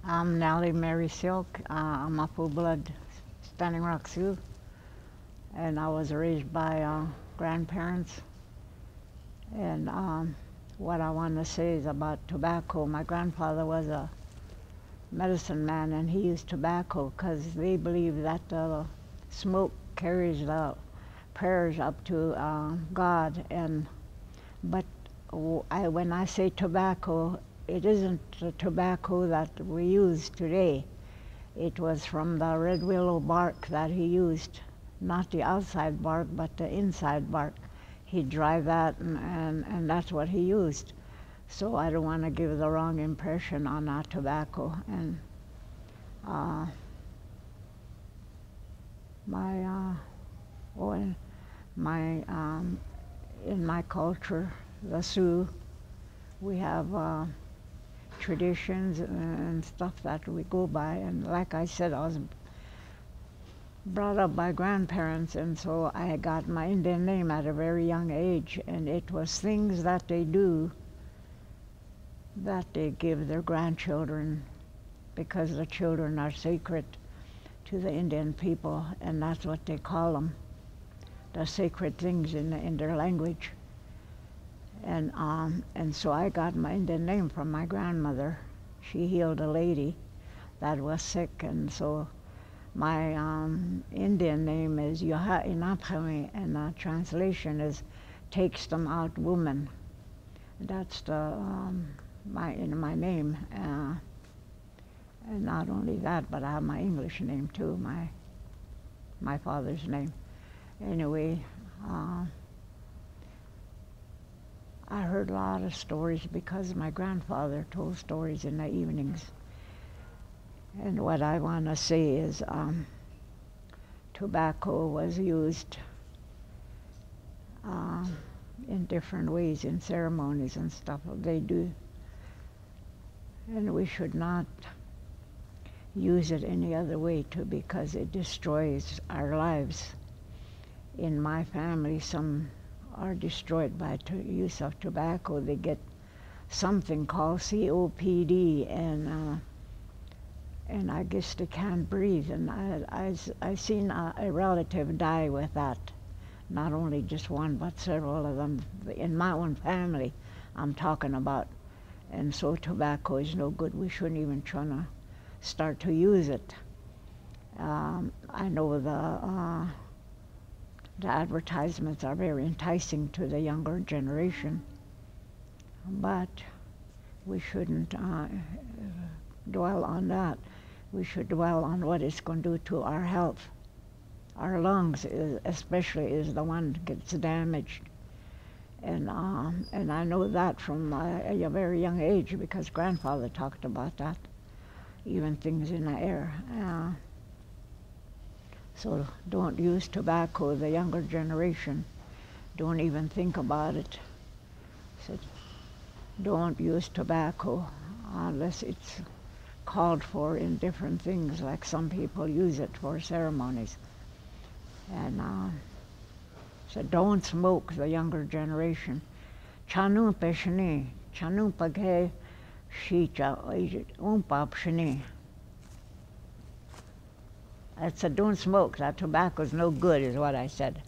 I'm Nellie Mary Silk. I'm a full-blood Standing Rock Sioux, and I was raised by grandparents. And what I want to say is about tobacco. My grandfather was a medicine man, and he used tobacco because they believe that the smoke carries the prayers up to God. But when I say tobacco, it isn't the tobacco that we use today. It was from the red willow bark that he used, not the outside bark, but the inside bark. He'd dry that, and that's what he used. So I don't want to give the wrong impression on our tobacco. And in my culture, the Sioux, we have traditions and stuff that we go by. And like I said, I was brought up by grandparents, and so I got my Indian name at a very young age. And it was things that they do that they give their grandchildren, because the children are sacred to the Indian people, and that's what they call them, the sacred things in their language. And so I got my Indian name from my grandmother. She healed a lady that was sick, and so my Indian name is Yaha Inapchami, and the translation is takes them out woman. That's my name. And not only that, but I have my English name too, my father's name. Anyway, I heard a lot of stories because my grandfather told stories in the evenings. And what I want to say is tobacco was used in different ways in ceremonies and stuff they do. And we should not use it any other way too, because it destroys our lives. In my family, some are destroyed by use of tobacco. They get something called COPD, and I guess they can't breathe. And I seen a relative die with that. Not only just one, but several of them in my own family I'm talking about. And so tobacco is no good. We shouldn't even try to start to use it. I know the advertisements are very enticing to the younger generation, but we shouldn't dwell on that. We should dwell on what it's going to do to our health. Our lungs, especially, is the one that gets damaged. And I know that from a very young age, because grandfather talked about that, even things in the air. So don't use tobacco, the younger generation. Don't even think about it. Said, don't use tobacco unless it's called for in different things, like some people use it for ceremonies. And said, don't smoke, the younger generation. Chanu peshni, chanu paghe shicha umpap shni. I said, don't smoke, that tobacco's no good, is what I said.